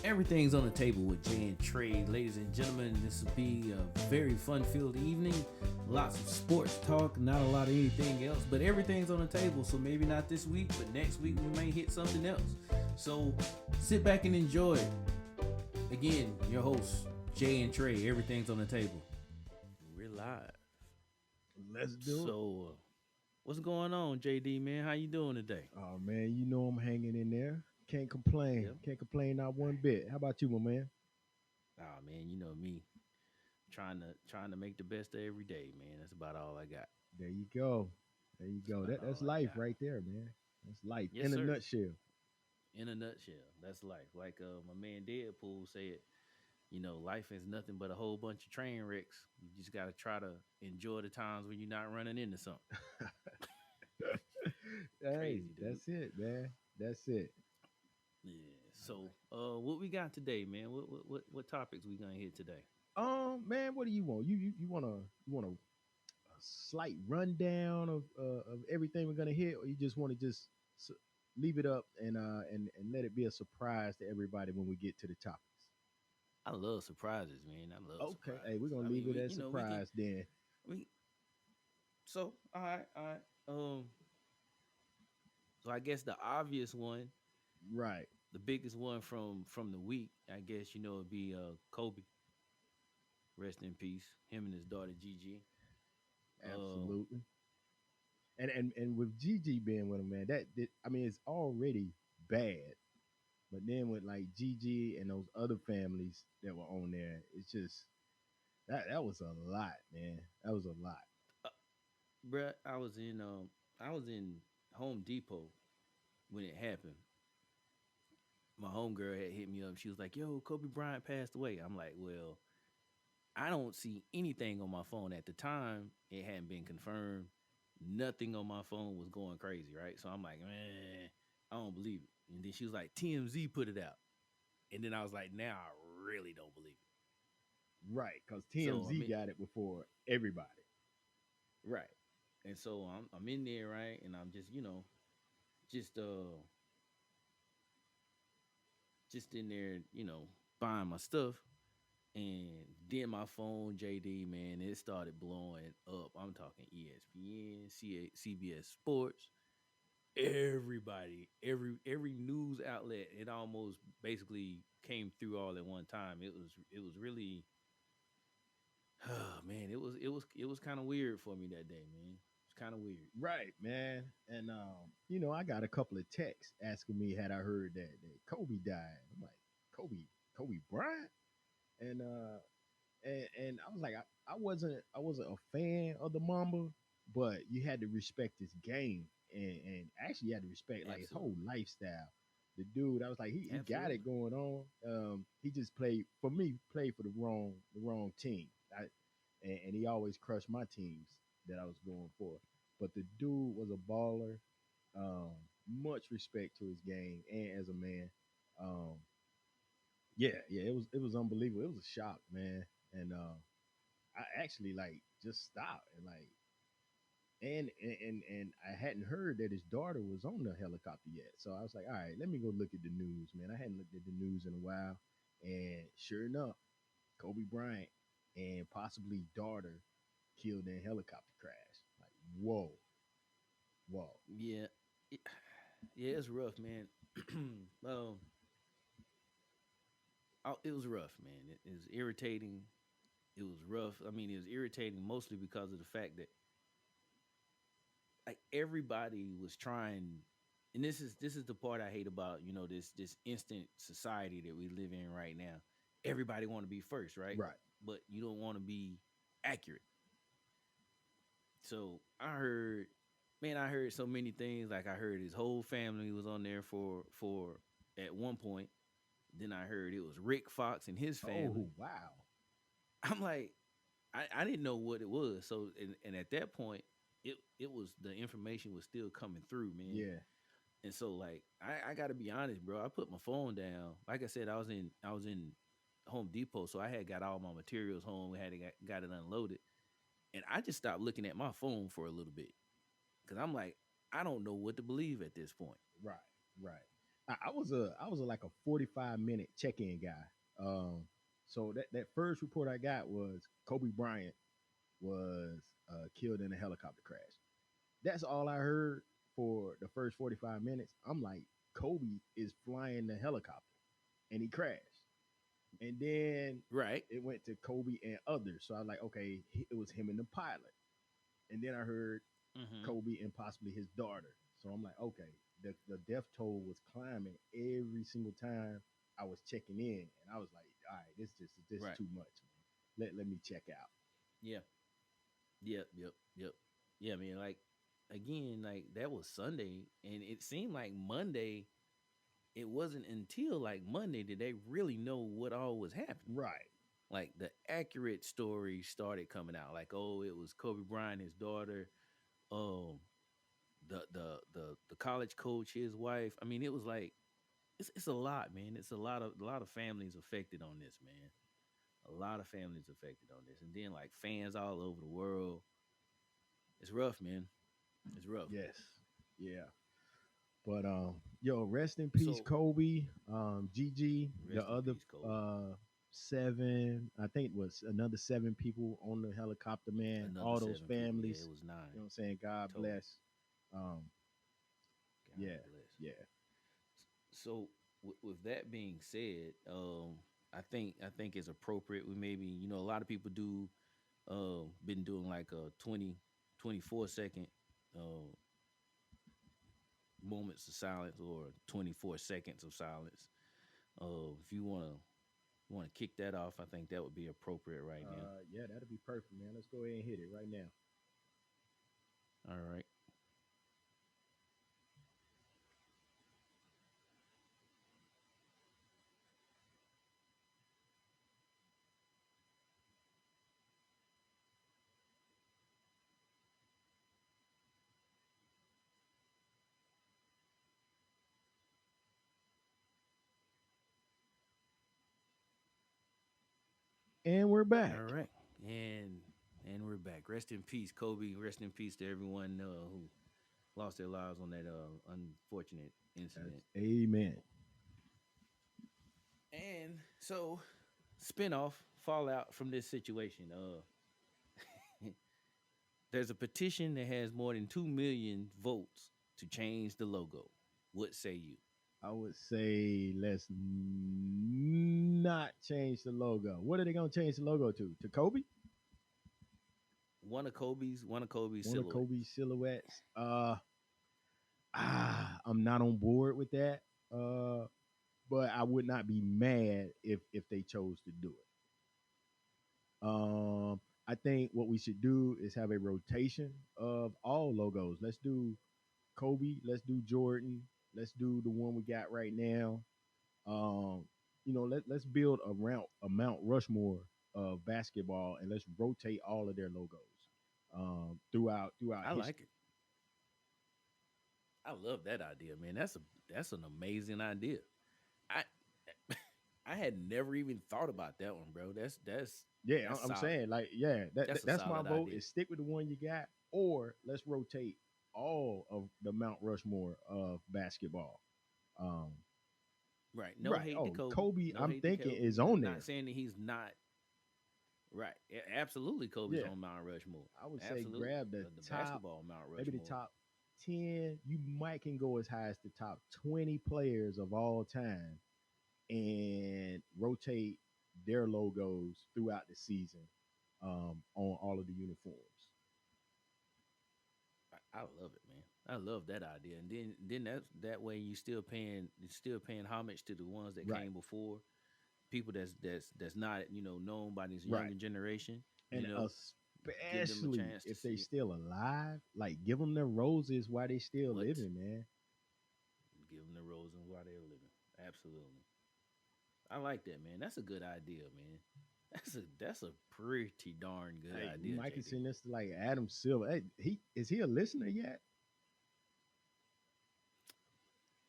Everything's on the table with Jay and Trey. Ladies and gentlemen, this will be a very fun-filled evening. Lots of sports talk, not a lot of anything else, but everything's on the table. So maybe not this week, but next week we may hit something else. So sit back and enjoy it. Again, your hosts, Jay and Trey. Everything's on the table. We're live. Let's do it. So, what's going on, JD, man? How you doing today? Oh man, you know I'm hanging in there. Can't complain. Yep. Can't complain not one bit. How about you, my man? Oh man, you know me. Trying to make the best of every day, man. That's about all I got. There you go. There you That's go. about That's all I life got. right there, man. That's life Yes, in a sir. nutshell. In a nutshell, that's life. Like my man Deadpool said, life is nothing but a whole bunch of train wrecks. You just gotta try to enjoy the times when you're not running into something. Hey, Crazy, dude. that's it, man. That's it. Yeah. So, what we got today, man? What topics we gonna hit today? Man, what do you want? You want a slight rundown of everything we're gonna hit, or you just want to just s- leave it up and let it be a surprise to everybody when we get to the topics. I love surprises, man. I love Okay, hey, we're surprises. gonna I leave mean, it as we can surprise then. we so all right, all right. So I guess the obvious one, Right. the biggest one from the week, I guess it'd be Kobe. Rest in peace. Him and his daughter Gigi. Uh, Absolutely. And with Gigi being with him, man, that I mean, it's already bad. But then with like Gigi and those other families that were on there, it's just that was a lot, man. That was a lot. uh Bruh, I was in Home Depot when it happened. My homegirl had hit me up. She was like, "Yo, Kobe Bryant passed away." I'm like, "Well, I don't see anything on my phone at the time. It hadn't been confirmed. Nothing on my phone was going crazy, right?" So I'm like, "Man, I don't believe it." And then she was like, "TMZ put it out," and then I was like, "Now I really don't believe it." Right, because So TMZ got it before everybody. right, and so I'm in there, right, and I'm just just just in there, buying my stuff. And then my phone, JD, man, it started blowing up. I'm talking ESPN, CBS Sports, everybody, every news outlet. It almost basically came through all at one time. It was really, oh man, it was kind of weird for me that day, man. It's kind of weird. Right, man. And I got a couple of texts asking me had I heard that Kobe died. I'm like, Kobe Bryant? And and I was like, I wasn't a fan of the Mamba, but you had to respect his game, and actually you had to respect like his whole Absolutely, lifestyle. The dude, I was like, he got it absolutely. going on. He just played for the wrong team. And he always crushed my teams that I was going for. But the dude was a baller. Um, much respect to his game and as a man. Um, yeah, it was unbelievable. It was a shock, man. And I actually like just stopped and like and I hadn't heard that his daughter was on the helicopter yet. So I was like, all right, let me go look at the news, man. I hadn't looked at the news in a while, and sure enough, Kobe Bryant and possibly daughter killed in a helicopter crash. Like, whoa, whoa. Yeah, it, yeah, it's rough, man. um, it was rough, man. It was irritating. It was rough. I mean, it was irritating mostly because of the fact that like everybody was trying, and this is the part I hate about this instant society that we live in right now. Everybody want to be first, right? Right. But you don't want to be accurate. So I heard so many things. Like I heard his whole family was on there for at one point. Then I heard it was Rick Fox and his family. Oh, wow. I'm like, I didn't know what it was. So and at that point, it was the information was still coming through, man. Yeah. And so like I gotta be honest, bro. I put my phone down. Like I said, I was in Home Depot, so I had got all my materials home. We had got it unloaded, and I just stopped looking at my phone for a little bit because I'm like, I don't know what to believe at this point. Right. Right. I I was like a 45-minute check-in guy. So that first report I got was Kobe Bryant was killed in a helicopter crash. That's all I heard for the first 45 minutes. I'm like, Kobe is flying the helicopter and he crashed. And then Right. it went to Kobe and others. So I was like, okay, it was him and the pilot. And then I heard Mm-hmm. Kobe and possibly his daughter. So I'm like, okay, the death toll was climbing every single time I was checking in. And I was like, all right, this is Right. too much, man. Let me check out. Yeah. Yep. Yep. Yep. Yeah, man. Like again, like that was Sunday, and it seemed like Monday. It wasn't until like Monday did they really know what all was happening. Right. Like the accurate story started coming out. Like, oh, it was Kobe Bryant, his daughter, um, the college coach, his wife. I mean, it was like it's a lot, man. It's a lot of families affected on this, man. A lot of families affected on this, and then like fans all over the world. It's rough, man. It's rough. Yes. Yeah. But yo, rest in peace, So Kobe. Gigi, the rest in other peace, Kobe. seven, I think it was another seven people on the helicopter, man. Another All those 7 people. Yeah, it families. was You know what nine I'm saying? God total. bless. Um, God yeah, bless. yeah. So with that being said, I think it's appropriate. We maybe a lot of people do been doing like a 24 second uh moments of silence or 24 seconds of silence. If you want to kick that off, I think that would be appropriate right now. Yeah, that'll be perfect, man. Let's go ahead and hit it right now. All right. And we're All back. right. And we're back. Rest in peace, Kobe. Rest in peace to everyone who lost their lives on that unfortunate incident. That's amen. And so, spinoff fallout from this situation. There's a petition that has more than 2 million votes to change the logo. What say you? I would say let's not change the logo. What are they gonna change the logo to? To Kobe? One of Kobe's One of silhouettes. Kobe's silhouettes. I'm not on board with that. But I would not be mad if they chose to do it. I think what we should do is have a rotation of all logos. Let's do Kobe. Let's do Jordan. Let's do the one we got right now. Um, let's build a Mount Rushmore of basketball, and let's rotate all of their logos throughout I like history. it. I love that idea, man. That's an amazing idea. I I had never even thought about that one, bro. Yeah, That's I'm solid. saying like, yeah, That's a that's my solid vote. idea. Is stick with the one you got, or let's rotate all of the Mount Rushmore of basketball. Um, Right. No right. hate to Oh, Kobe. Kobe, No I'm hate to thinking Kobe. is Not, on not there. saying that he's not right. Absolutely, Kobe's Yeah, on Mount Rushmore. I would say Absolutely, grab the the top, basketball Mount maybe the Rushmore. top 10. You might can go as high as the top 20 players of all time and rotate their logos throughout the season on all of the uniforms. I love it, man. I love that idea. And then that way you're still paying homage to the ones that Right, came before, people that's not known by this right. younger generation. And Give them a especially chance to if they see it. still alive, like give them their roses while they still What? living, man. Give them the roses while they're living. Absolutely. I like that, man. That's a good idea, man. That's a pretty darn good Hey, we idea, might can JD. send this to like Adam Silver. Hey, he is he a listener yet?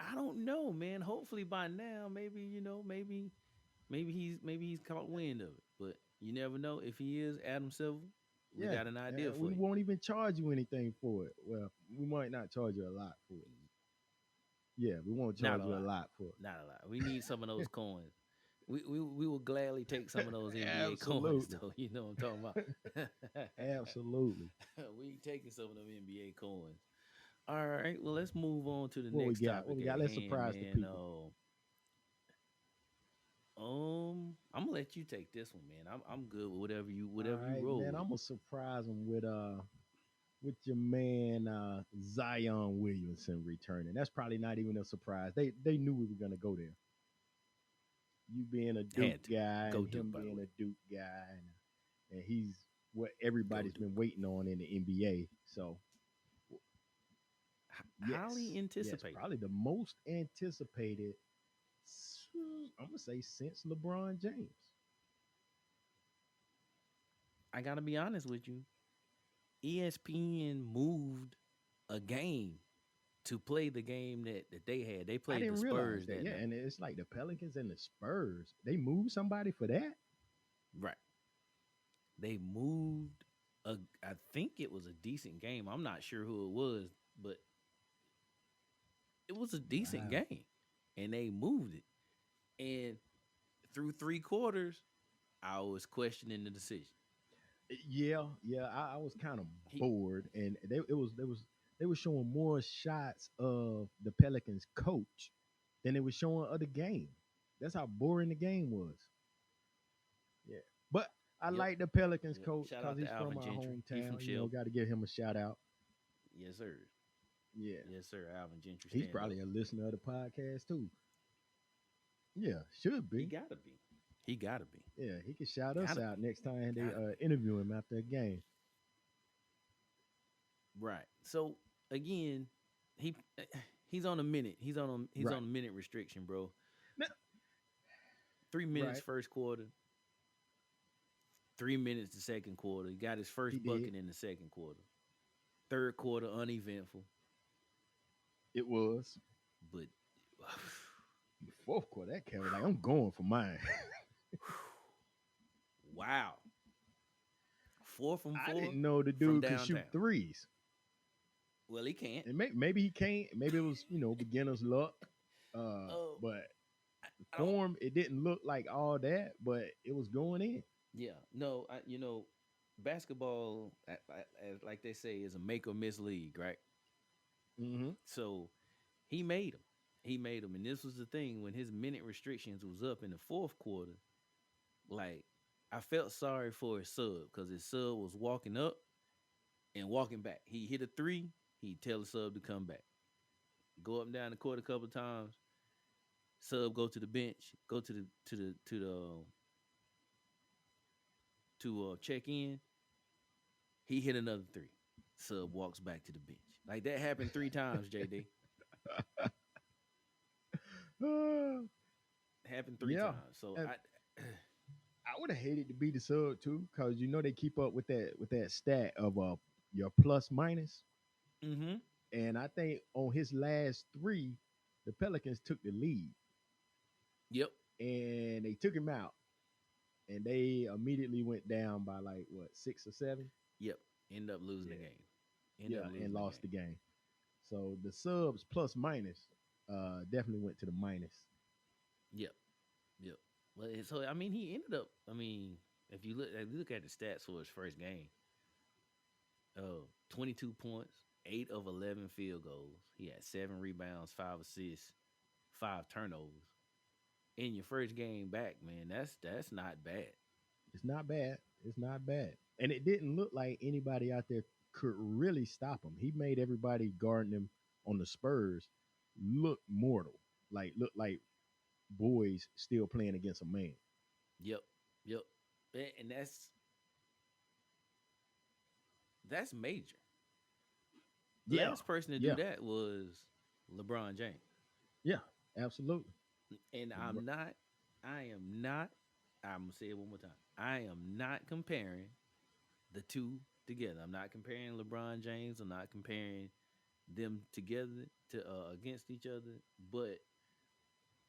I don't know, man. Hopefully by now, maybe maybe he's caught wind of it. But you never know. If he is Adam Silver, we Yeah, got an idea we for you. won't even charge you anything for it. Well, we might not charge you a lot for it. Yeah, we won't Not charge a you a lot. lot for Not a lot. We need some of those coins. We will gladly take some of those it. NBA coins, Absolutely. though. You know what I'm talking about. Absolutely. We ain't taking some of them NBA coins. All right. Well, let's move on to the What we next got? What topic we got? at Let's hand, surprise the man. people. I'm gonna let you take this one, man. I'm good with All whatever you right, roll man. with. I'm gonna surprise them with your man Zion Williamson returning. That's probably not even a surprise. They knew we were gonna go there. You being a Duke Had to guy go and Duke, him by the being way. a Duke guy, and he's what Go everybody's been Duke. waiting on in the NBA. So Highly yes, anticipated. probably the most anticipated. I'm gonna say since LeBron James. I gotta be honest with you. ESPN moved a game to play the game that they had. They I played the didn't realize Spurs that. that Yeah, night. and it's like the Pelicans and the Spurs. They moved somebody for that. Right. They moved a I think it was a decent game. I'm not sure who it was, but it was a decent Wow. game. And they moved it. And through 3 quarters, I was questioning the decision. Yeah. I was kind of He bored, and they were showing more shots of the Pelicans coach than they were showing of the game. That's how boring the game was. Yeah, but I Yep. like the Pelicans Yep. coach Shout because out he's to from Alvin our Gentry. He from hometown. Shell. Got to give him a shout out. Yes, sir. Yeah, Yes, sir. Alvin Gentry he's stand up. probably a listener of the podcast too. Yeah, should He be. gotta be. He gotta be. Yeah, he can shout us Gotta out be. next time they Gotta be. interview him after a game. Right. So again, he he's on a minute. He's Right, on a minute restriction, bro. N- 3 minutes right. first quarter, 3 minutes the second quarter. He got his He first did. bucket in the second quarter. Third quarter uneventful, It was but the fourth quarter. That cat was like, "I'm going for mine." wow. 4 from I 4 didn't know the from dude could shoot downtown. threes, Well, he can't. and maybe he can't. Maybe it was beginner's luck. Oh, But I don't. form, it didn't look like all that, but it was going in. Yeah, no. Basketball, like they say, is a make or miss league, right? Mm-hmm. So he made him. He made him, and this was the thing when his minute restrictions was up in the fourth quarter. Like I felt sorry for his sub because his sub was walking up and walking back. He hit a three. He tell the sub to come back, go up and down the court a couple of times. Sub go to the bench, go to check in. He hit another three. Sub walks back to the bench. Like that happened 3 times. JD happened three Yeah, times. So and I I would have hated to be the sub too, because they keep up with that stat of your plus minus, mm-hmm. and I think on his last three, the Pelicans took the lead, Yep. and they took him out, and they immediately went down by like what 6 or 7. Yep. End up losing the Yeah, game. End up yeah, and losing the lost game. the game. So the subs plus minus definitely went to the minus. Yep. Yep. Well, so I mean, he ended up. I mean, if you look at the stats for his first game, 22 points, 8 of 11 field goals. He had 7 rebounds, 5 assists, 5 turnovers in your first game back. Man, that's not bad. It's not bad. It's not bad. And it didn't look like anybody out there could really stop him. He made everybody guarding him on the Spurs look mortal. Like look like boys still playing against a man. Yep. Yep. And that's major. Yeah. Last person to do Yeah. that was LeBron James. Yeah. Absolutely. And LeBron. I am not, I'm going to say it one more time. I am not comparing the two together. I'm not comparing LeBron James. I'm not comparing them together to against each other. But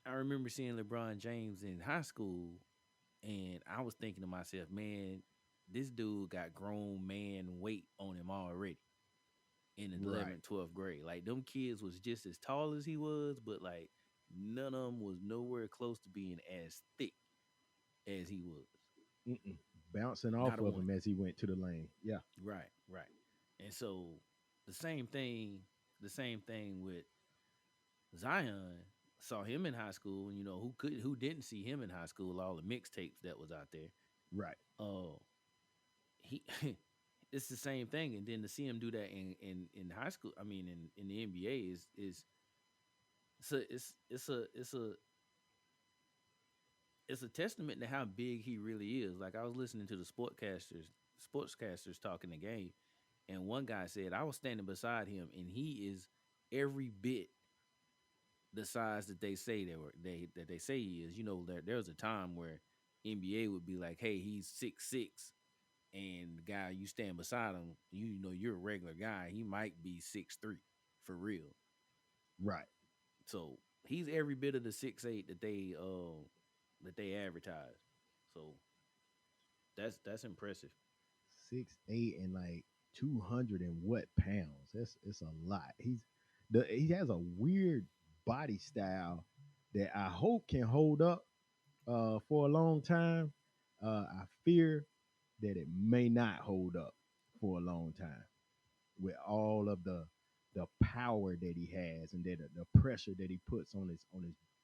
I remember seeing LeBron James in high school, and I was thinking to myself, man, this dude got grown man weight on him already. in the Right. 11th, 12th grade. Like them kids was just as tall as he was, but like none of them was nowhere close to being as thick as he was. Mm-mm. Bouncing off Not a of one. him as he went to the lane. Yeah. Right, right. And so the same thing, the same thing with Zion. Saw him in high school, and who didn't see him in high school? All the mixtapes that was out there. Right. Oh, he it's the same thing. And then to see him do that in high school, I mean in the NBA is it's a testament to how big he really is. Like I was listening to the sportscasters talking the game, and one guy said I was standing beside him, and he is every bit the size that they say they say he is. There was a time where NBA would be like, "Hey, he's 6'6", and the guy you stand beside him, you're a regular guy. He might be 6'3" for real. Right. So he's every bit of the 6'8" that they advertise. So that's impressive. 6'8" and like 200 and what pounds. It's a lot. He has a weird body style that I hope can hold up for a long time. I fear that it may not hold up for a long time with all of the power that he has and that the pressure that he puts on his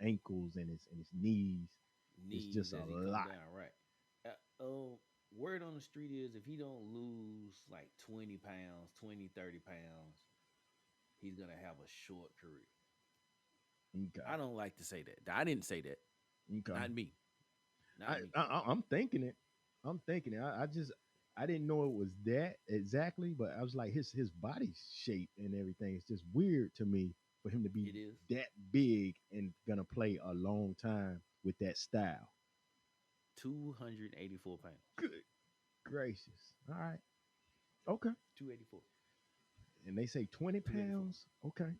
ankles and his knees. It's Knees just a as he come lot. down, right? Word on the street is if he don't lose like 20 pounds, 20, 30 pounds, he's gonna have a short career. Okay. I don't like to say that. I didn't say that. Okay. Not me. Not me. I'm thinking it. I'm thinking it. I just I didn't know it was that exactly, but I was like his body shape and everything is just weird to me for him to be It is that big and gonna play a long time with that style. 284 pounds. Good gracious. All right. Okay. 284. And they say 20 284. pounds. Okay.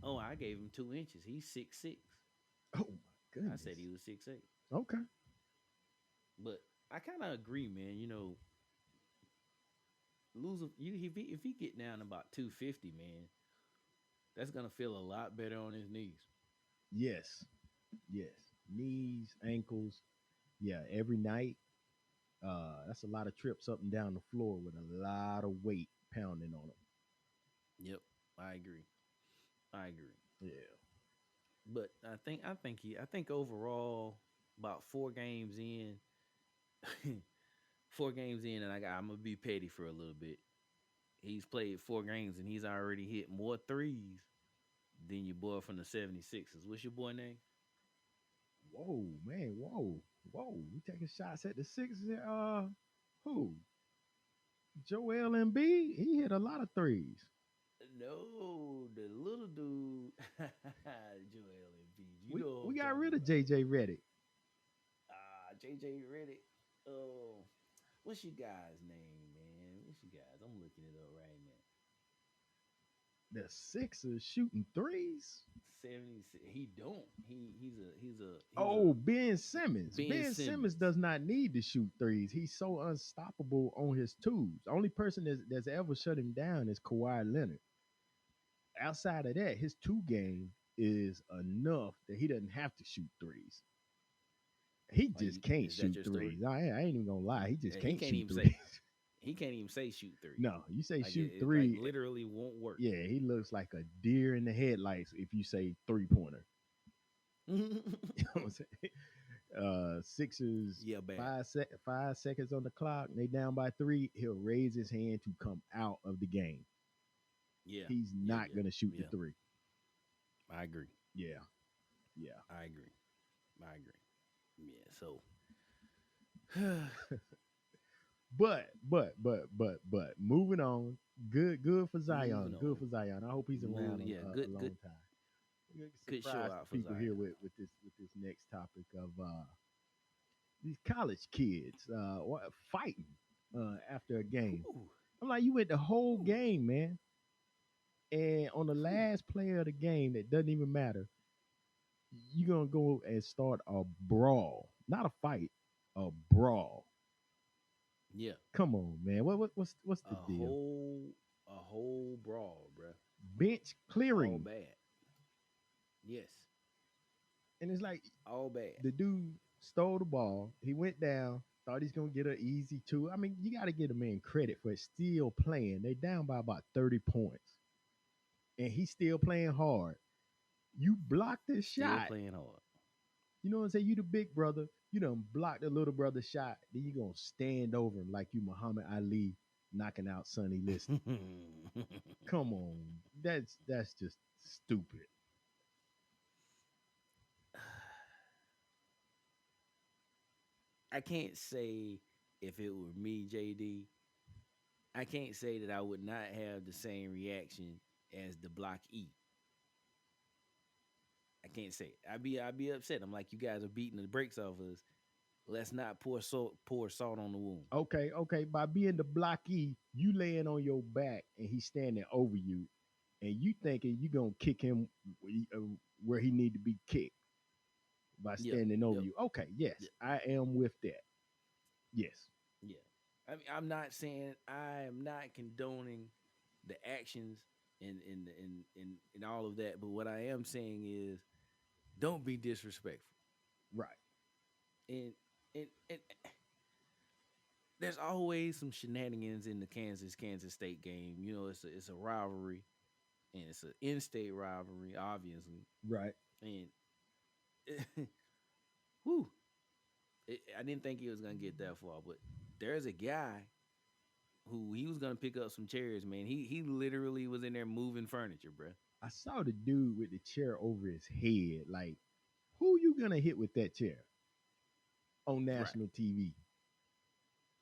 Oh, I gave him 2 inches. He's 6'6". Oh my I said goodness. he was 6'8". Okay. But I kind of agree, man. If he get down about 250, man, that's gonna feel a lot better on his knees. Yes. Yes. Knees, ankles. Yeah. Every night. That's a lot of trips up and down the floor with a lot of weight pounding on them. Yep, I agree. I agree. Yeah. But I think overall, about 4 games in, 4 games in, and I'm gonna be petty for a little bit. He's played 4 games and he's already hit more threes than your boy from the 76ers. What's your boy name? Whoa, man. Whoa. Whoa. We taking shots at the Sixers. Who? Joel Embiid. He hit a lot of threes. No, the little dude, Joel Embiid. You know what We I'm got talking rid of about. JJ Redick. JJ Reddick. Oh, what's your guy's name, man? What's your guys? I'm looking it up right now. The Sixers shooting threes. 76. He don't. He's a Oh, Ben Simmons. Ben Ben Simmons Simmons. does not need to shoot threes. He's so unstoppable on his twos. The only person that's ever shut him down is Kawhi Leonard. Outside of that, his two game is enough that he doesn't have to shoot threes. He Are just you? can't Is that shoot your story? threes. I ain't even gonna lie. He just He can't can't shoot even say. threes. He can't even say shoot three. No, you say Like it, shoot it like three. literally won't work. Yeah, he looks like a deer in the headlights if you say 3 pointer. You know what I'm saying? Sixers Yeah, bad. 5 seconds on the clock. They down by three. He'll raise his hand to come out of the game. Yeah, He's yeah, not yeah, gonna shoot the yeah. three. I agree. Yeah, yeah. I agree. I agree. Yeah. So But moving on. Good for moving Zion. Good on. for Zion. I hope he's around Yeah. a Good. Good. long time. We're gonna Good show surprise out the for people here Zion. with this next topic of these college kids fighting after a game. Ooh, I'm like, you went the whole ooh, game, man, and on the ooh. last play of the game, that doesn't even matter. You're gonna go and start a brawl, not a fight, a brawl. Yeah. Come on, man. What's A the deal? whole a whole brawl, bruh. bench All clearing. bad. Yes, And it's like all bad. the dude stole the ball. He went down, thought he's gonna get an easy two. I mean, you got to give the man credit for still playing. They down by about 30 points, and he's still playing hard. You blocked the Still shot. playing hard. You know what I'm saying? You the big brother. You done blocked the little brother shot. Then you gonna stand over him like you Muhammad Ali knocking out Sonny Liston. Come on, that's just stupid. I can't say if it were me, JD. I can't say that I would not have the same reaction as the block E. I can't say it. I'd be upset. I'm like, you guys are beating the brakes off us. Let's not pour salt on the wound. Okay, okay. By being the blockee, you laying on your back and he's standing over you, and you thinking you gonna kick him uh, where he need to be kicked by Yep, standing over yep, you. Okay, yes, yep, I am with that. Yes, yeah. I mean, I'm not saying I am not condoning the actions and all of that, but what I am saying is don't be disrespectful. right. And there's always some shenanigans in the Kansas State game. You know, it's a rivalry and it's an in-state rivalry, obviously. Right. And whew, I didn't think he was gonna get that far, but there's a guy who he was gonna pick up some chairs, man. He literally was in there moving furniture, bruh. I saw the dude with the chair over his head. Like, who you gonna hit with that chair on Right. national TV?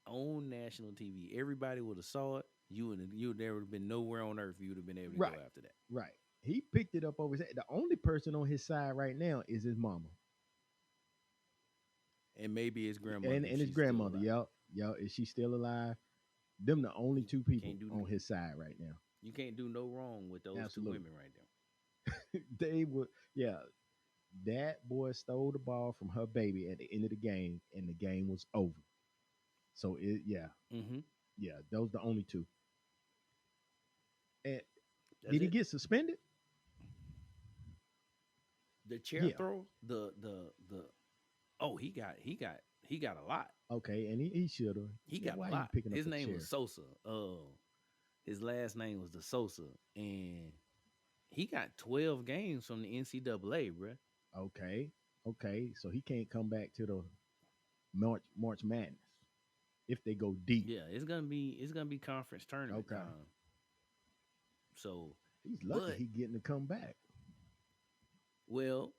On national TV. Everybody would have saw it. You would never have been nowhere on earth you would have been able to go Right. after that. Right. He picked it up over his head. The only person on his side right now is his mama And maybe his grandmother if and his she's still grandmother. alive. Yep. Yep. Is she still alive? Them the only two people Can't do on his side right now. you can't do no wrong with those two Absolutely. women right there. They would, yeah. That boy stole the ball from her baby at the end of the game, and the game was over. So it, yeah, Mm-hmm. yeah. Those the only two. And That's did he it. get suspended? The chair Yeah. throw, the oh he got a lot. Okay, and he should have. He Yeah, got a why are you lot. picking up His a name was chair? Sosa. His last name was the Sosa, and he got 12 games from the NCAA, bruh. Okay, okay. So he can't come back to the March Madness if they go deep. Yeah, it's gonna be conference tournament Okay, time. So, he's lucky but he getting to come back. well,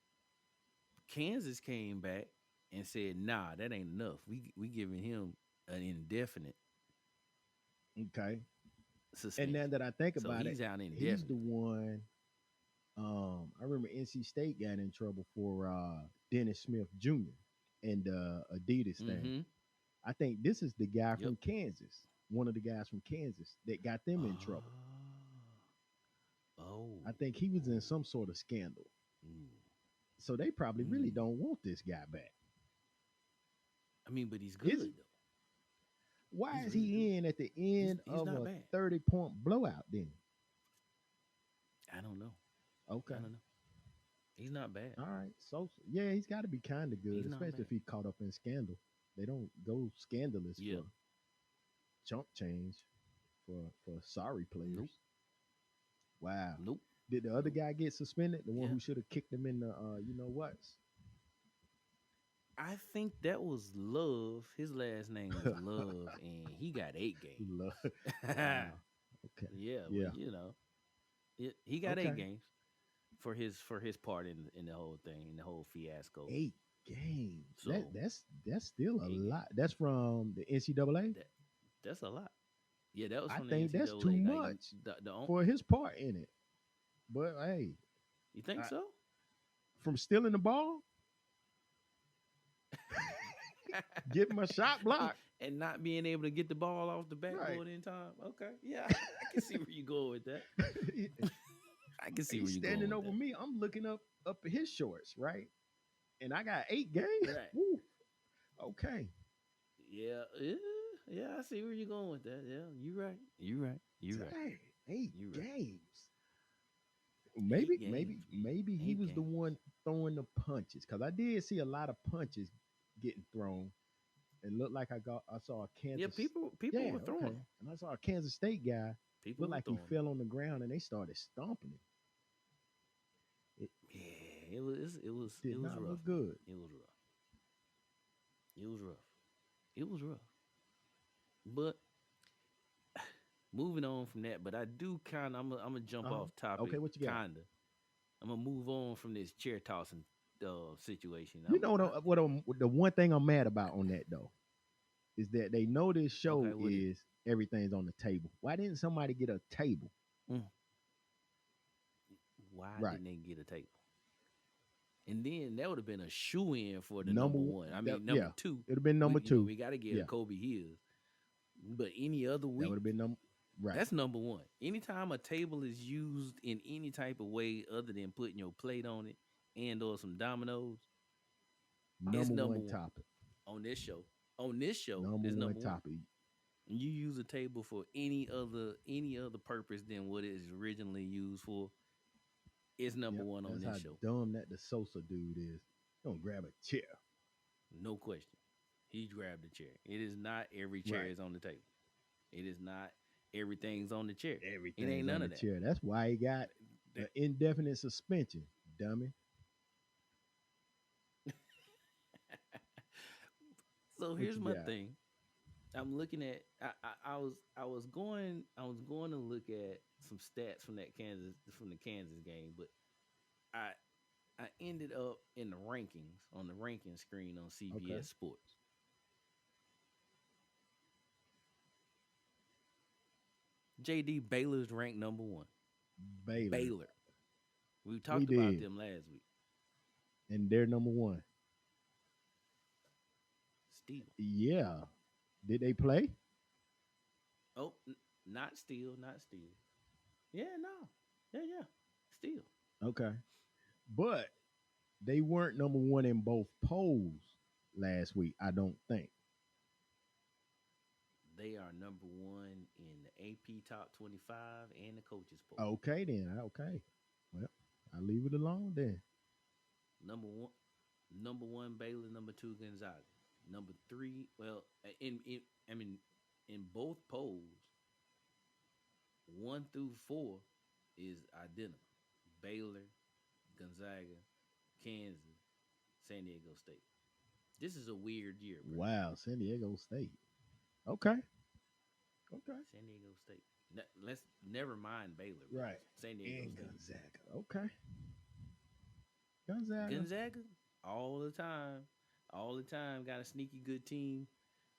Kansas came back and said, "Nah, that ain't enough. We giving him an indefinite Okay, and now suspension, that I think so about it, he's out he's the indefinitely." one. I remember NC State got in trouble for Dennis Smith Jr. and Adidas thing. Mm-hmm. I think this is the guy Yep. from Kansas, one of the guys from Kansas that got them in trouble. Oh. I think he was in some sort of scandal. Mm. So they probably really Mm. don't want this guy back. I mean, but he's Is good he? though. Why He's is really good. he in at the He's end he's of not a bad. 30-point blowout then? I don't know. I Okay. don't know. He's not bad. All right. So yeah, he's got to be kind of good, He's not especially bad. if he caught up in scandal. They don't go scandalous Yeah. for chump change for sorry Nope. players. Wow. Nope. Did the other Nope. guy get suspended? The one Yeah. who should have kicked him in the you know what? I think that was Love. His last name was Love, and he got 8 games. Love. Wow. Okay. Yeah, Yeah. but he got eight Okay. games for his part in the whole thing, in the whole fiasco. 8 games. So That's still a 8 games. lot. That's from the NCAA. That that's a lot. Yeah, that was I from the think that's too NCAA. Like much the for his part in it. But hey, you think I, so? from stealing the ball, getting my shot blocked. And not being able to get the ball off the Right. backboard in time. Okay, yeah, I can see where you go with that. I can see where He's you going standing with over that. me. I'm looking up at his shorts, right? And I got 8 games. Right. Woo. Okay. Yeah, yeah, yeah. I see where you're going with that. Yeah, you right. You right. You right. Dang. Eight You right. games. Eight Maybe, games, maybe, man. maybe he Eight was the games. one throwing the punches because I did see a lot of punches getting thrown. It looked like I saw a Yeah, Kansas. people Yeah, were throwing okay, them. and I saw a Kansas State guy People looked were like he throwing them. fell on the ground and they started stomping him. It Yeah, it did was not rough, look man. good. It was rough. It was rough. It was rough. But moving on from that, but I do kind of I'm gonna jump Uh-huh. off Okay, topic what you got? kinda. I'm gonna move on from this chair tossing situation. You know the one thing I'm mad about on that though is that they know this Okay, show what is it? is everything's on the table. Why didn't somebody get a table? Mm, why Right. didn't they get a table? And then that would have been a shoe in for the Number number one, one. I that, mean number yeah, two. it'd have been We number two. we got to give Yeah, Kobe his. But any other that would week, have been number right. that's number one. Anytime a table is used in any type of way other than putting your plate on it and or some dominoes, it's Number number one one topic. on this show. On this show Number is one number one. topic. You use a table for any other purpose than what it is originally used for, it's number Yep, one on that's this how show. dumb that the Sosa dude is. Don't grab a chair. No question. He grabbed the chair. It is not every chair Right. is on the table. It is not everything's on the chair. It ain't Everything's none on of the that. chair. That's why he got an That- indefinite suspension, dummy. so What here's you my got? thing. I'm looking at I was going to look at some stats from the Kansas game, but I I ended up in the rankings on the ranking screen on Okay. CBS Sports. JD Baylor's ranked number one. Baylor. Baylor. We We talked about did. them last week. And they're number one. Still. Yeah. Did they play? Oh, not still, not still. Yeah, no. Yeah, yeah. Still. Okay. But they weren't number one in both polls last week, I don't think. They are number one in the AP Top 25 and the coaches poll. Okay then. Okay. Well, I'll leave it alone then. Number one, number one Baylor, number two Gonzaga, number three. Well, in I mean, in both polls, 1 through 4 is identical. Baylor, Gonzaga, Kansas, San Diego State. This is a weird year, bro. Wow, San Diego State. Okay. Okay. San Diego State. Let's never mind Baylor, bro. Right. San Diego And State. Gonzaga. Okay. Gonzaga. Gonzaga, all the time, all the time, got a sneaky good team.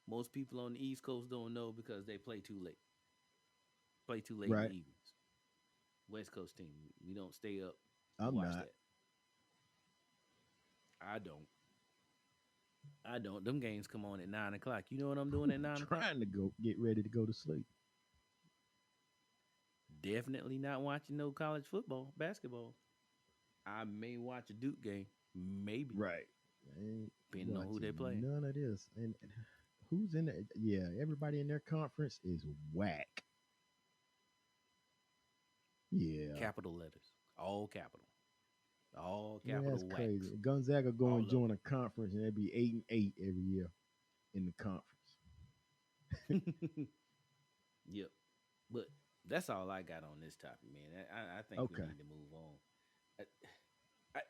Most people on the East Coast don't know because they play too late. Play too late in the Right. evenings. West Coast team, we don't stay up to I'm watch not. that. I don't. I don't. Them games come on at 9 o'clock. You know what I'm doing at 9 o'clock? Trying to go get ready to go to sleep. Definitely not watching no college football, basketball. I may watch a Duke game, maybe, Right. Ain't depending on who they watching play. none of this. And who's in it? Yeah, everybody in their conference is whack. Yeah. Capital letters, all Yeah, that's capital crazy. wax, Gonzaga go all and of join a conference and they'd be 8-8 every year in the conference. it. Yep. But that's all I got on this topic, man. I think we Okay. need to move on.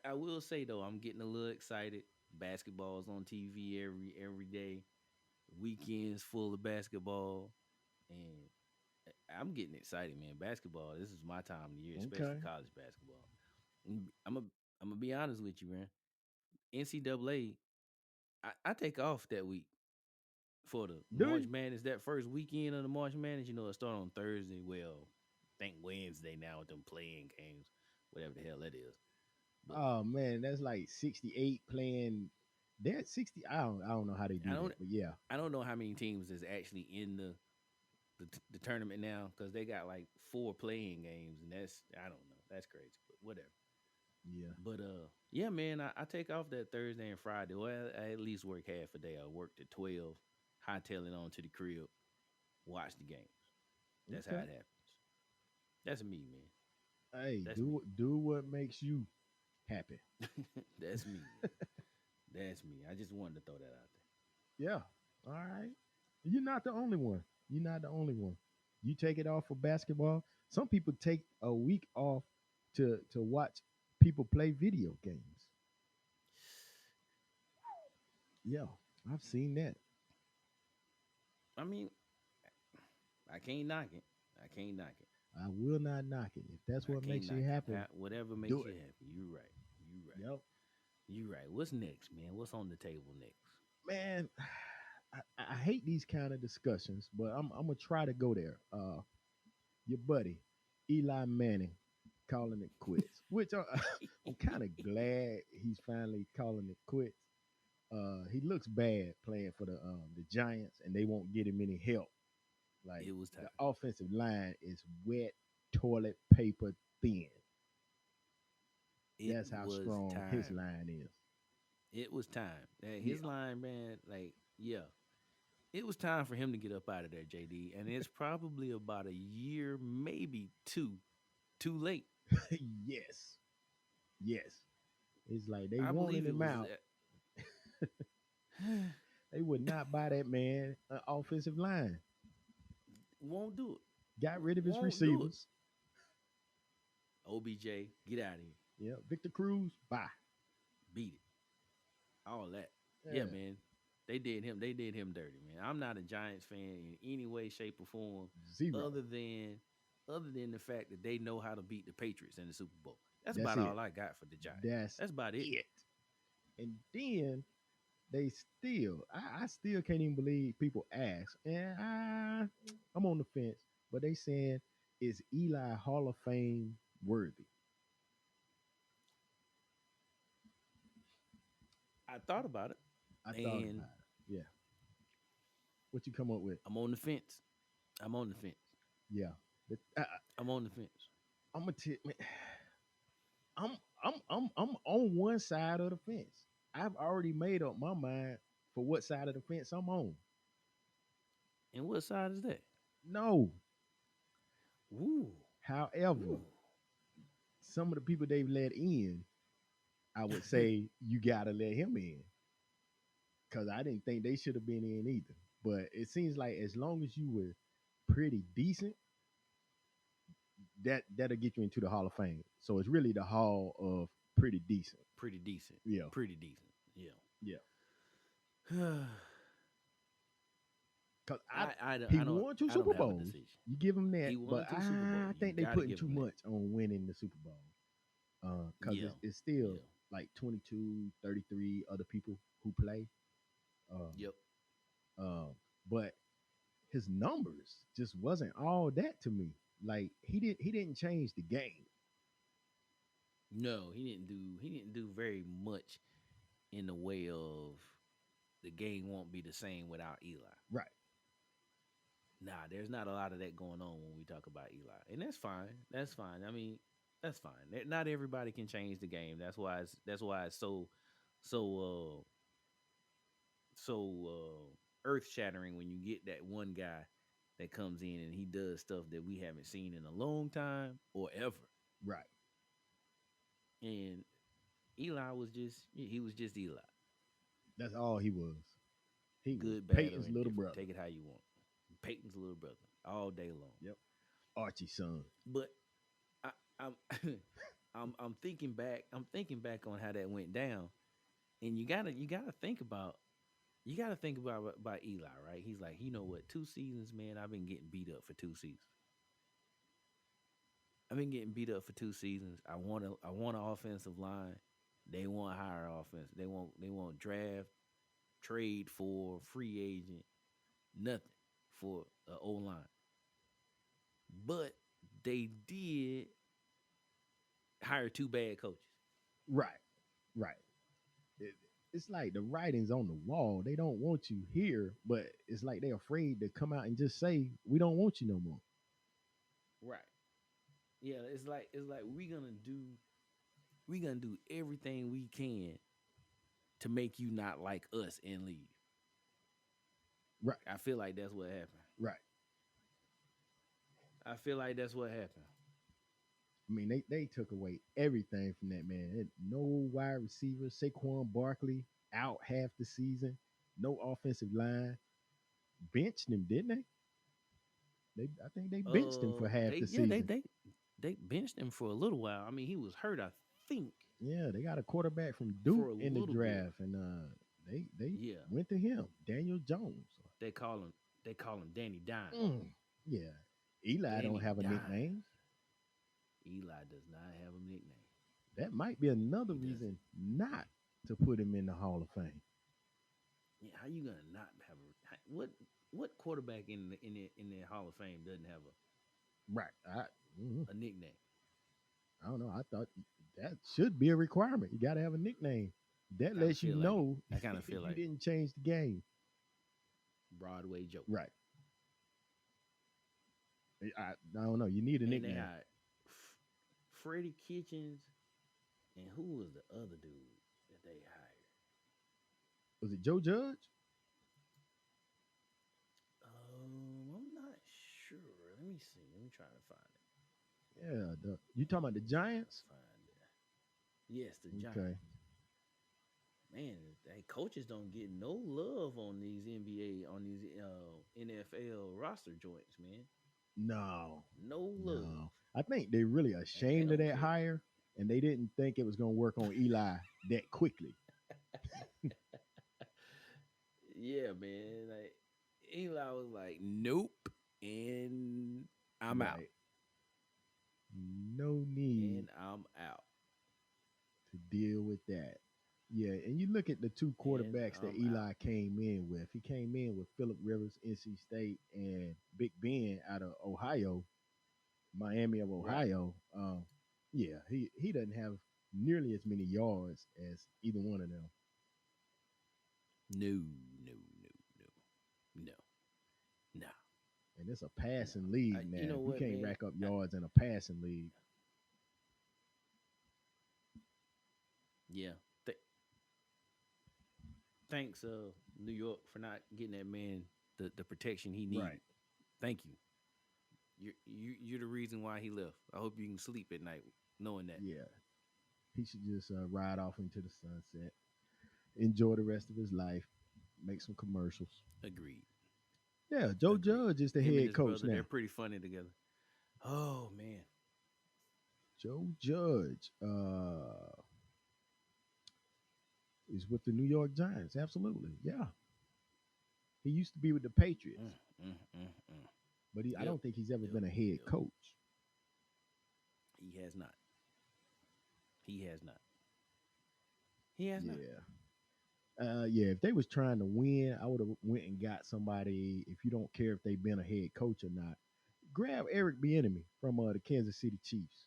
I will say though, I'm getting a little excited. Basketball's on TV every day. Weekends full of basketball, and I'm getting excited, man. Basketball. This is my time of the year, especially Okay. college basketball. I'm gonna be honest with you, man. NCAA. I take off that week for the Do March you? Madness. That first weekend of the March Madness, it start on Thursday. Well, I think Wednesday now with them playing games, whatever the hell that is. But Oh man, that's like 68 playing. They're at 60. I don't know how they I do don't that, but yeah. I don't know how many teams is actually in the tournament now because they got like 4 playing games, and that's I don't know. That's crazy, but whatever. Yeah. But yeah, man, I take off that Thursday and Friday. Well, I at least work half a day. I worked at 12, hightailing on to the crib, watch the games. That's how Okay. it happens. That's me, man. Hey, That's me. do what makes you happy. That's me, man. That's me. I just wanted to throw that out Yeah. All right. You're not the only one. You're not the only one. You take it off for basketball. Some people take a week off to watch people play video games. Yeah, I've seen that. there. I mean, I can't knock it. I can't knock it. I will not knock it. If that's I what can't makes knock you it. happy, Whatever makes do you it. happy. You right. You right. Yep. You right. What's next, man? What's on the table next? Man, I hate these kind of discussions, but I'm gonna try to go there. Your buddy Eli Manning calling it quits, which I'm kind of glad he's finally calling it quits. He looks bad playing for the Giants, and they won't get him any help. Like It was time. the offensive line is wet toilet paper thin. It That's how was strong his time. line is. It was time. Yeah, His line, man, like, yeah. It was time for him to get up out of there, JD. And it's probably about a year, maybe two, too late. yes, yes. It's like they I wanted believe it him was. out. They would not buy that man an offensive line. Won't do it. Got rid of his Won't do it. receivers. OBJ, get out of here. Yeah, Victor Cruz, bye. Beat it. All that. Yeah, Yeah, man. They did him dirty, man. I'm not a Giants fan in any way, shape, or form, zero. other than other than the fact that they know how to beat the Patriots in the Super Bowl. That's That's about it. all I got for the Giants. That's That's about it. it. And then they still, I still can't even believe people ask, and I'm on the fence, but they saying is Eli Hall of Fame worthy? I thought about it, I thought and about it. Yeah, what you come up with? I'm on the fence. I'm on the fence. Yeah, I'm on the fence. I'm gonna tell man, I'm on one side of the fence. I've already made up my mind for what side of the fence I'm on. And what side is that? No, Woo, however, woo. some of the people they've let in, I would say you gotta let him in because I didn't think they should have been in either. But it seems like as long as you were pretty decent, that'll get you into the Hall of Fame. So it's really the Hall of pretty decent. Pretty decent. Yeah, Pretty decent. Yeah. yeah. I, Because he I don't won two I don't Super have a Bowls. decision. You give him that, He won but two Super Bowls. I You think they got to putting give too him that. much on winning the Super Bowl. Because Yeah. it's still Yeah. like 22, 33 other people who play. Um, Yep. um, but his numbers just wasn't all that to me. Like he didn't change the game. No, he didn't do very much in the way of the game won't be the same without Eli. Right. Nah, there's not a lot of that going on when we talk about Eli. And that's fine. That's fine. I mean, that's fine. Not everybody can change the game. That's why it's so earth shattering when you get that one guy that comes in and he does stuff that we haven't seen in a long time or ever. Right. And Eli was just he was just Eli. That's all he was. He was Good, bad, or Peyton's little indifferent. brother. Take it how you want. Peyton's little brother all day long. Yep. Archie's son. But I, I'm I'm thinking back. I'm thinking back on how that went down, and you gotta think about about Eli, right? He's like, you know what? 2 seasons, man. I've been getting beat up for 2 seasons. I've been getting beat up for 2 seasons. I want an offensive line. They want higher offense. They want draft, trade for free agent, nothing for the O line. But they did hire two bad coaches. Right. Right. It, it's like the writing's on the wall. They don't want you here, but it's like they're afraid to come out and just say, we don't want you no more. Right. Yeah, it's like we're gonna do everything we can to make you not like us and leave. Right. I feel like that's what happened. Right. I feel like that's what happened. I mean, they took away everything from that man. No wide receiver. Saquon Barkley out half the season. No offensive line. Benched him, didn't they? I think they benched him for half They the yeah season. they benched him for a little while. I mean, he was hurt, I think, Yeah, they got a quarterback from Duke for a in the little bit. draft, and they Yeah, went to him, Daniel Jones. they call him Danny Dime. Mm, yeah, Eli don't Danny have a Dime. nickname. Eli does not have a nickname. That might be another He doesn't. reason not to put him in the Hall of Fame. Yeah, how you gonna not have what quarterback in the Hall of Fame doesn't have Right. Mhm. a nickname? I don't know. I thought that should be a requirement. You got to have a nickname. I That kind of lets you feel like it. know I kind of feel you like didn't change the game. Broadway Joke. Right. I don't know. You need a And they nickname. hired Freddie Kitchens, and who was the other dude that they hired? Was it Joe Judge? I'm not sure. Let me see. Let me try to find it. Yeah. You talking about the Try to Giants? find it. Yes, the Okay. Giants. Man, hey, coaches don't get no love on these NBA on these NFL roster joints, man. No. No love, No. I think they really and they ashamed of don't that care. hire, and they didn't think it was going to work on Eli that quickly. Yeah, man. Like Eli was like, nope, and I'm out, Right. No need and I'm out, to deal with that. Yeah, and you look at the two and quarterbacks that I'm out. Eli came in with. He came in with Philip Rivers, NC State, and Big Ben out of Ohio, Miami of Right. Ohio. Yeah, he doesn't have nearly as many yards as either one of them, No, no, no, no, no, and it's a no. passing league You now. know If you what, can't man? rack up yards in a passing league, Yeah. Th- Thanks, New York, for not getting that man the protection he needed. right? Thank you. You're the reason why he left. I hope you can sleep at night knowing that. Yeah, he should just ride off into the sunset, enjoy the rest of his life, make some commercials. Agreed. Yeah, Joe Agreed. Judge is the Him and head his coach brother, now. they're pretty funny together. Oh man. Joe Judge is with the New York Giants. Absolutely, yeah. He used to be with the Mm, Patriots, mm, mm, mm. but I Yep. don't think he's ever Yep. been a head Yep. coach. He has not. He has not. He has not. Yeah, yeah. If they was trying to win, I would have went and got somebody. If you don't care if they've been a head coach or not, grab Eric Bieniemy from the Kansas City Chiefs.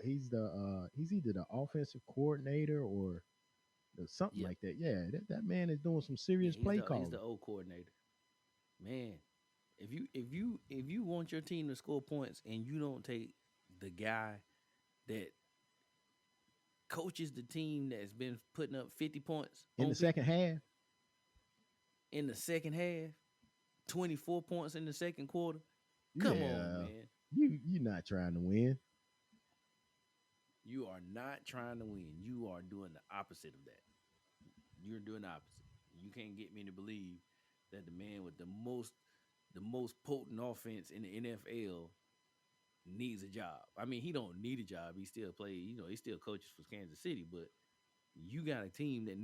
He's either the offensive coordinator or something Yep. like that. Yeah, that man is doing some Yeah, serious play he's the calling old coordinator. Man, if you want your team to score points and you don't take the guy that coaches the team that's been putting up 50 points in the on second people half. in the second half, 24 points in the second quarter. Come on, Yeah, man. you're not trying to win. You are not trying to win. You are doing the opposite of that. You're doing the opposite. You can't get me to believe that the man with the most potent offense in the NFL needs a job. I mean, he don't need a job. He still plays, he still coaches for Kansas City, but you got a team that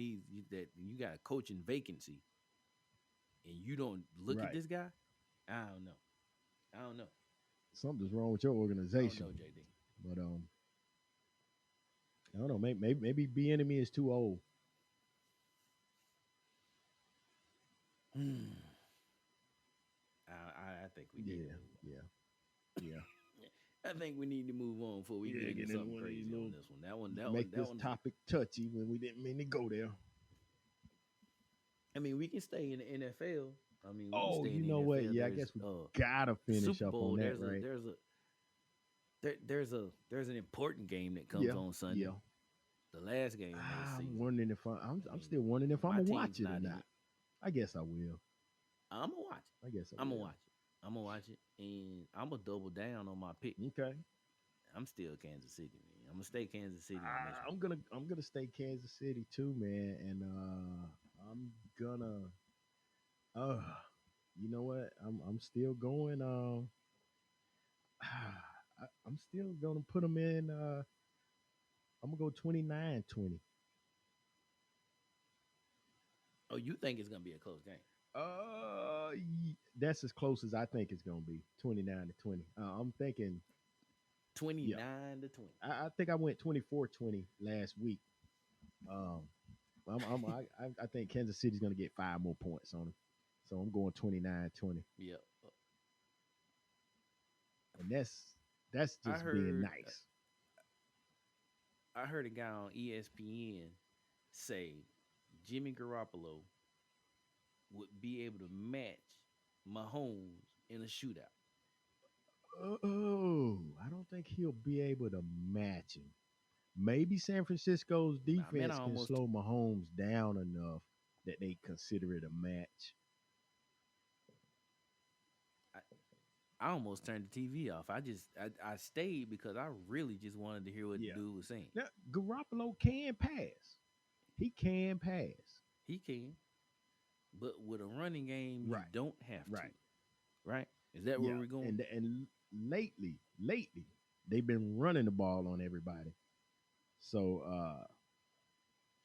you got a coaching vacancy and you don't look at Right. this guy. I don't know. I don't know. Something's wrong with your I don't organization. know, JD. But I don't know. Maybe B enemy is too old. Hmm. I think we need to Yeah, move on. yeah, yeah, I think we need to move on before we get yeah. into Getting into something one of these crazy on little this one. That one, that one, make that this one's. topic touchy when we didn't mean to go there. I mean, we can stay in the NFL. I mean, we can Oh, stay in you the know what? NFL. Yeah, I There's guess we gotta finish Super up on Bowl. that, right? There's an important game that comes Yeah, on Sunday. yeah. The last game of the I'm season. wondering if I I'm mean, still wondering if I'm my gonna watch team's it or not in not. it. I guess I will. I'm gonna watch it. I guess I I'm gonna will. watch it. I'm gonna watch it, and I'm gonna double down on my pick. Okay. I'm still Kansas City, man. I'm gonna stay Kansas City on this one. I'm gonna stay Kansas City too, man, and I'm gonna uh you know what? I'm still going. I'm still gonna put them in. I'm gonna go 29-20. Oh, you think it's gonna be a close game? That's as close as I think it's gonna be. 29-20. I'm thinking, Twenty yeah. nine to 20. I think I went 24-20 last week. Um, I think Kansas City's gonna get 5 more points on them, so I'm going 29-20, Yep. and that's I just being heard nice. I heard a guy on ESPN say Jimmy Garoppolo would be able to match Mahomes in a shootout. Oh, I don't think he'll be able to match him. Maybe San Francisco's Nah, man, I defense can almost slow Mahomes down enough that they consider it a match. I, I almost turned the TV off. I stayed because I really just wanted to hear what the Yeah. dude was saying. Now, Garoppolo can pass. He can pass. He can, but with a running game, you Right. don't have to. Right. Right? Is that where Yeah. we're going? And lately, they've been running the ball on everybody. So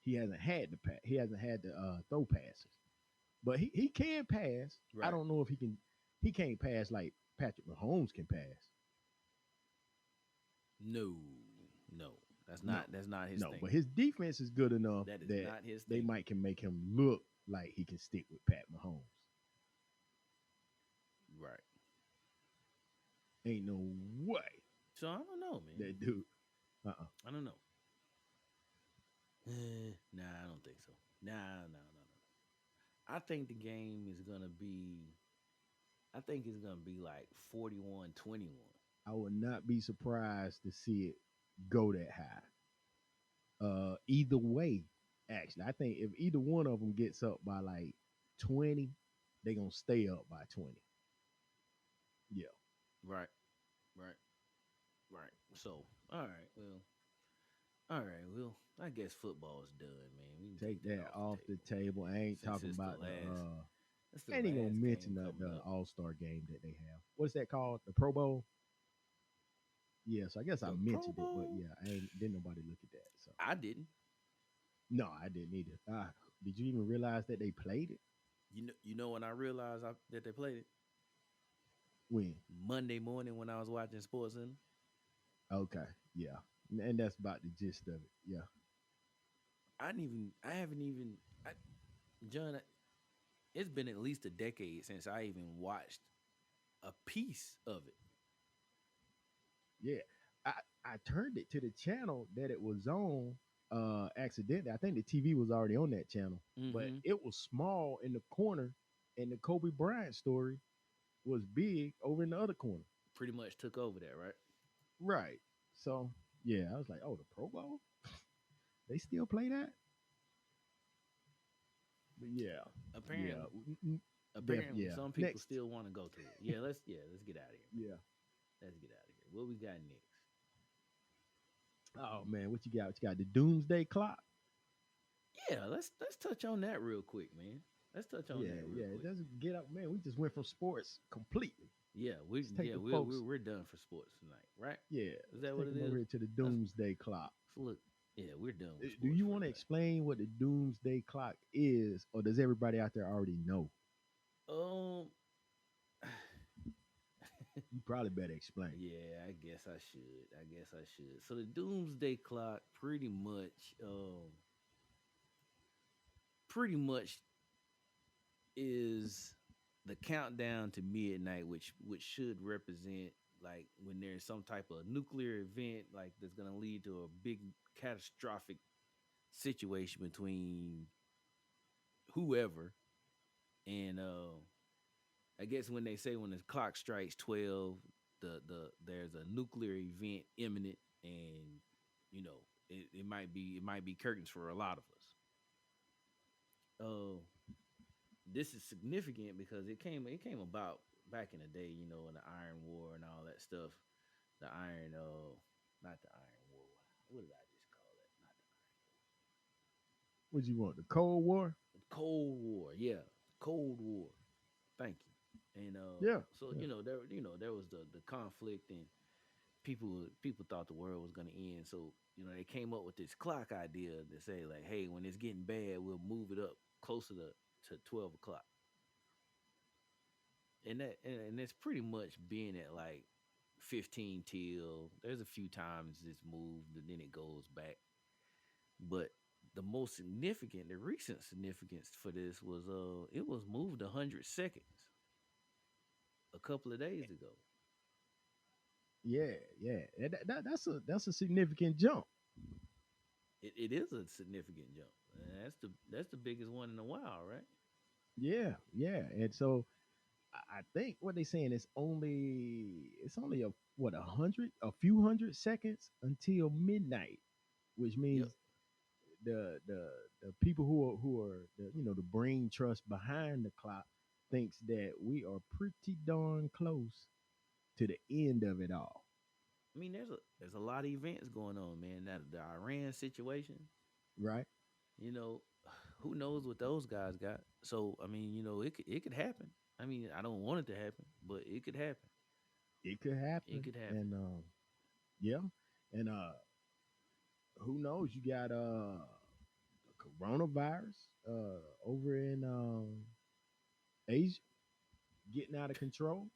he hasn't had the he hasn't had to throw passes. But he can pass. I Right. don't know if he can. He can't pass like Patrick Mahomes can pass. No, no, No, that's not his no. thing. But his defense is good enough That is that not his they thing. might can make him look like he can stick with Pat Mahomes. Right. Ain't no way So I don't know, man. that dude. I don't know. Nah, I don't think so. Nah, no, no, no. I think the game is gonna be. I think it's gonna be like 41-21. I would not be surprised to see it go that high. Either way, actually, I think if either one of them gets up by like 20, they gonna stay up by 20. Yeah, Right. Right. Right. So, all right. Well, all right. Well, I guess football's done, man. We can take take that that off off the the table table. I ain't since talking it's the about the. last. That's the I ain't even gonna last mention game coming the up. All Star game that they have. What's that called? The Pro Bowl. Yeah, so I guess I The Pro mentioned it, but Bowl. yeah, I ain't didn't nobody look at that. So I didn't. no, I didn't either. Did you even realize that they played it? You know when I realized that they played it When? Monday morning when I was watching Sports Center. Okay, yeah, and that's about the gist of it. Yeah, I didn't even. I haven't even. I, John, it's been at least a decade since I even watched a piece of it. yeah. I I turned it to the channel that it was on accidentally. I think the TV was already on that channel, but Mm-hmm. it was small in the corner, and the Kobe Bryant story was big over in the other corner. Pretty much took over that, right? Right. So yeah, I was like, oh, the Pro Bowl? They still play that? But yeah, yeah, Apparently, yeah. some people Next, still want to go to it. Let's get out of here, man. yeah. Let's get out of here. What we got next? Oh man, what you got? What you got? The Doomsday Clock. Yeah, let's touch on that real quick, man. Let's touch on Yeah, that real yeah. It quick. doesn't get up, man. We just went from sports completely. Yeah, we Let's take yeah the we're folks. we're, we're done for sports tonight, right? Yeah, Is let's that what take it them over is? here to the Let's, Doomsday Clock. look. Yeah, we're done with Do sports you for want to today. explain what the Doomsday Clock is, or does everybody out there already know? Um, You probably better explain. yeah, I guess I should. So the Doomsday Clock pretty much is the countdown to midnight, which should represent like when there's some type of nuclear event like that's gonna lead to a big catastrophic situation between whoever. And I guess when they say when the clock strikes 12, there's a nuclear event imminent, and you know it might be curtains for a lot of us. This is significant because it came about back in the day, you know, in the Iron War and all that stuff. The Iron Not the Iron War. What did I just call it? Not the What you want? The Cold War? Cold War. Yeah, Cold War. Thank you. And Yeah, so yeah, there was the conflict, and people thought the world was gonna end. So they came up with this clock idea to say like, hey, when it's getting bad, we'll move it up closer to 12 o'clock, and it's pretty much being at like 15 till. There's a few times it's moved and then it goes back, but the recent significance for this was it was moved 100 seconds a couple of days ago. yeah, yeah. That's a significant jump. It is a significant jump. And that's the biggest one in a while, right? Yeah, yeah. And so I think what they saying is it's only a few hundred seconds until midnight, which Yep. means the people who are the brain trust behind the clock thinks that we are pretty darn close to the end of it all, I mean, there's a lot of events going on, man. That the Iran situation, right? you know, who knows what those guys got? So I mean, it could happen. I mean, I don't want it to happen, but it could happen. It could It happen, could happen. and yeah, and who knows? You got the coronavirus over in Asia getting out of control.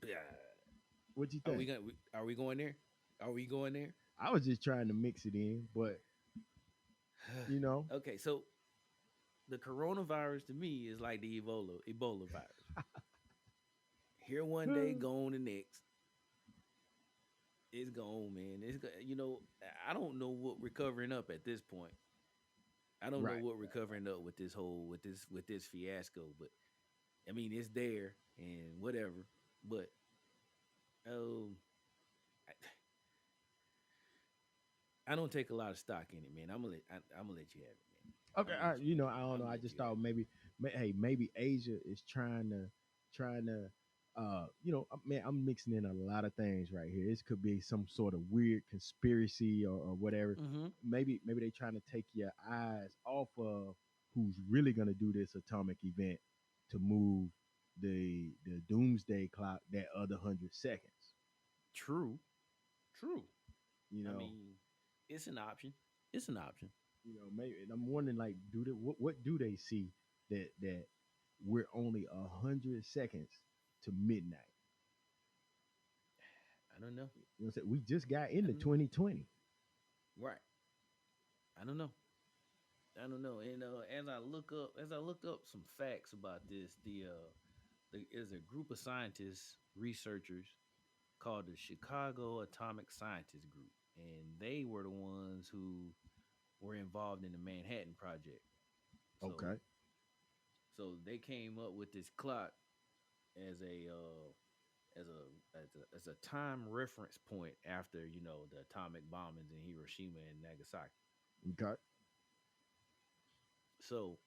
Yeah. What you Are we think? going? Are we going there? Are we going there? I was just trying to mix it in, but you know, Okay, so the coronavirus to me is like the Ebola virus. Here one day, gone the next. It's gone, man. I don't know what we're covering up at this point. I don't know right? what we're covering up with this whole with this fiasco, but I mean it's there and whatever. But um, I don't take a lot of stock in it, man. I'm gonna let you have it, man. Okay, I'm gonna let you have I it. don't I'm know. gonna I let just you have thought it. maybe Asia is trying to, man, I'm mixing in a lot of things right here. This could be some sort of weird conspiracy or whatever. Mm-hmm. Maybe they trying to take your eyes off of who's really gonna do this atomic event to move the doomsday clock that other 100 seconds. True. True. You I know, mean, it's an option. It's an option. maybe, and I'm wondering, like, what do they see that we're only 100 seconds to midnight? I don't know. You know what I'm saying? We just got I into don't know. 2020. Right. I don't know. I don't know. And as I look up some facts about this, there's a group of scientists, researchers called the Chicago Atomic Scientists Group, and they were the ones who were involved in the Manhattan Project. So Okay, so they came up with this clock as a time reference point after the atomic bombings in Hiroshima and Nagasaki. okay, So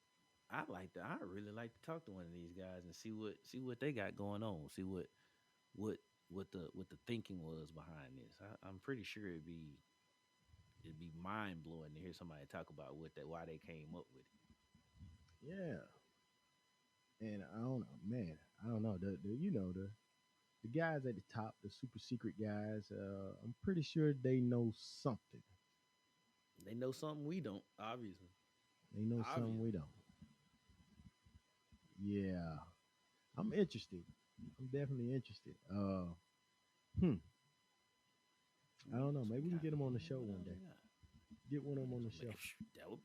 I really like to talk to one of these guys and see what they got going on. See what what the thinking was behind this. I'm pretty sure it'd be mind blowing to hear somebody talk about why they came up with it. yeah. And I don't know, man. I don't know the guys at the top, the super secret guys. I'm pretty sure they know something. They know something we don't, obviously. They know something we Obviously. don't. Yeah, I'm interested. I'm definitely interested. Hmm. I What don't know. else we Maybe we can got, get them on the man? show What one else day. we got? Get one of them What on else, the man? show. That would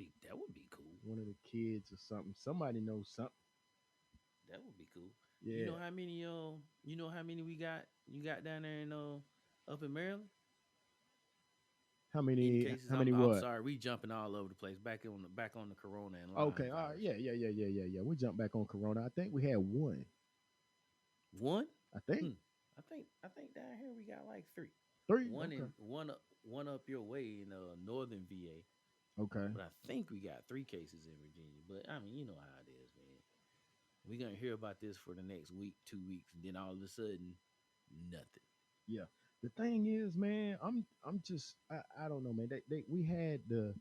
be cool. One of the kids or something. Somebody knows something. That would be cool. You Yeah. know how many we got you got down there in up in Maryland? How In many? cases How many I'm what? sorry, we jumping all over the place. Back on the corona and Okay. Lyme All right. virus. Yeah. Yeah. Yeah. Yeah. Yeah. Yeah. We jump back on Corona. I think we had one. One? I think I think down here we got like three. three. One Okay. in one up your way in northern VA. Okay. But I think we got three cases in Virginia. But I mean, you know how it is, man. We're gonna hear about this for the next week, 2 weeks, and then all of a sudden, nothing. Yeah. The thing is, man, I'm just I don't know, man. We had the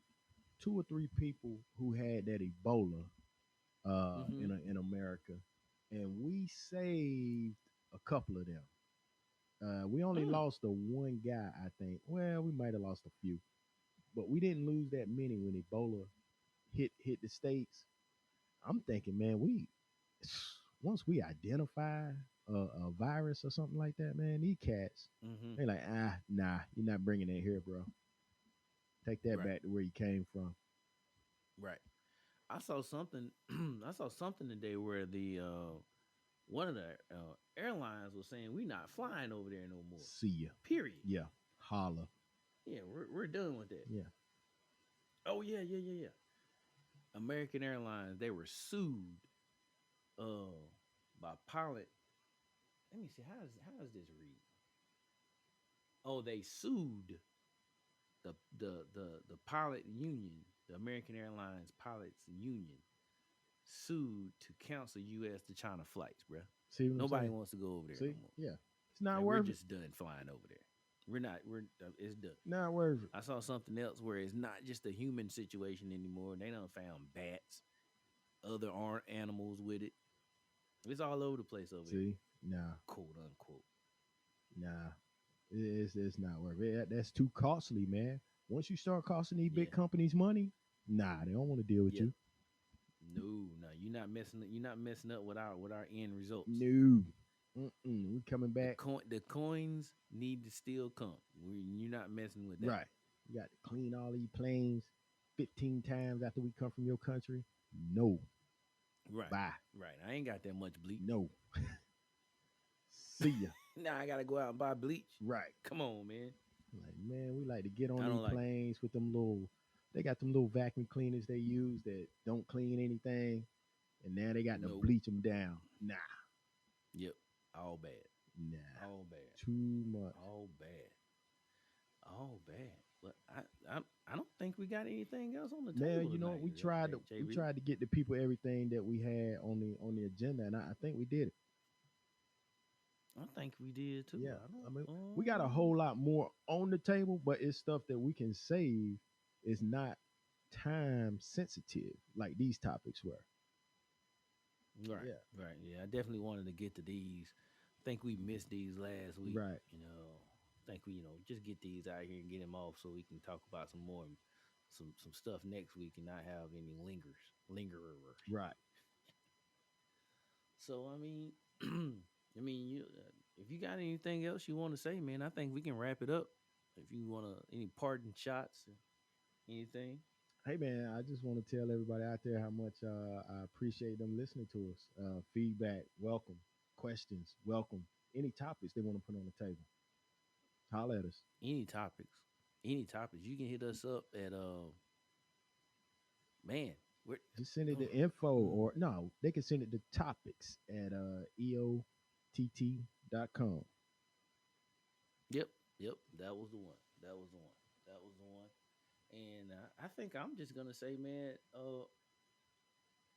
two or three people who had that Ebola Mm-hmm. in America, and we saved a couple of them. We only Mm. lost the one guy, I think. Well, we might have lost a few, but we didn't lose that many when Ebola hit the states. I'm thinking, man, we once we identify a virus or something like that, man, these cats, Mm-hmm. they like, nah, you're not bringing it here, bro. Take that Right. back to where you came from. Right. I saw something. I saw something today where the one of the airlines was saying we not flying over there no more. See ya. Period. Yeah, holla. Yeah, we're done with that. Yeah. Oh yeah, yeah, yeah, yeah. American Airlines, they were sued uh by pilot. Let me see, how does this read? Oh, they sued the pilot union, the American Airlines pilots union, sued to cancel U.S. to China flights, bruh. See what I'm Nobody saying? wants to go over there no See? more. Yeah. It's not Like we're worth it. just done flying over there. We're not. We're it's done. Not worth it. I saw something else where it's not just a human situation anymore. They done found bats, other animals with it. It's all over the place over here, See? Nah, quote unquote. nah. It's not worth it. That's too costly, man. Once you start costing these big Yeah, companies money, nah, they don't want to deal with yeah. you. No, no, you're not messing. You're not messing up with our end results. No. Mm-mm. We coming back. The coins need to still come. You're not messing with that. Right. You got to clean all these planes 15 times after we come from your country. No. Right, Bye. right. I ain't got that much bleach. No. See ya. Now I gotta go out and buy bleach. Right. Come on, man. Like, man, we like to get on I these don't like it. planes with them little, they got them little vacuum cleaners they use that don't clean anything. And now they got to Nope. bleach them down. Nah. Yep. All bad. Nah. All bad. Too much. All bad. All bad. But I don't think we got anything else on the Man, table you know, tonight, we JB. tried to get the people everything that we had on the agenda, and I think we did it. I think we did too. Yeah, I I don't. mean, we got a whole lot more on the table, but it's stuff that we can save. It's not time sensitive like these topics were. Right. Yeah, Right. Yeah. I definitely wanted to get to these. I think we missed these last week. right, You know. I think we just get these out here and get them off so we can talk about some more some stuff next week and not have any lingerers. right. So I mean, I mean, if you got anything else you want to say, man, I think we can wrap it up. If you want to, any parting shots, or anything. Hey man, I just want to tell everybody out there how much I appreciate them listening to us. Feedback, welcome. Questions, welcome. Any topics they want to put on the table, holler at us. Any topics, any topics, you can hit us up at man, we're Just send it oh, to info, mm, or no, they can send it to topics at eott.com. yep, yep, that was the one, that was the one, that was the one. And I think I'm just gonna say, man,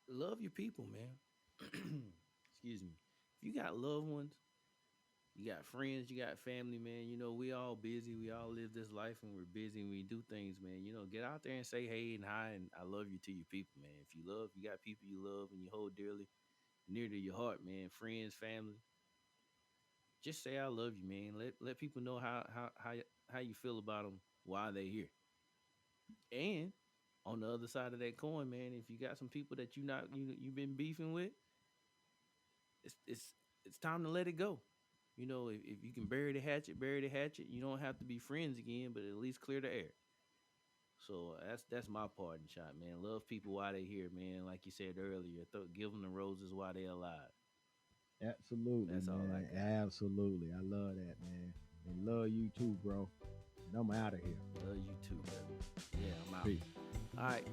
love your people, man. Excuse me. If you got loved ones, you got friends, you got family, man. We all busy. We all live this life and we're busy and we do things, man. Get out there and say hey and hi and I love you to your people, man. If you got people you love and you hold dearly near to your heart, man, friends, family, just say I love you, man. Let people know how you feel about them while they're here. And on the other side of that coin, man, if you got some people that you've been beefing with, it's it's it's time to let it go. If you can bury the hatchet, bury the hatchet. You don't have to be friends again, but at least clear the air. So that's my parting shot, man. Love people while they here, man. Like you said earlier, give them the roses while they alive. Absolutely, That's all I man. got. Absolutely. I love that, man. And love you too, bro. And I'm out of here. Love you too, brother. Yeah, I'm out. Peace. All right.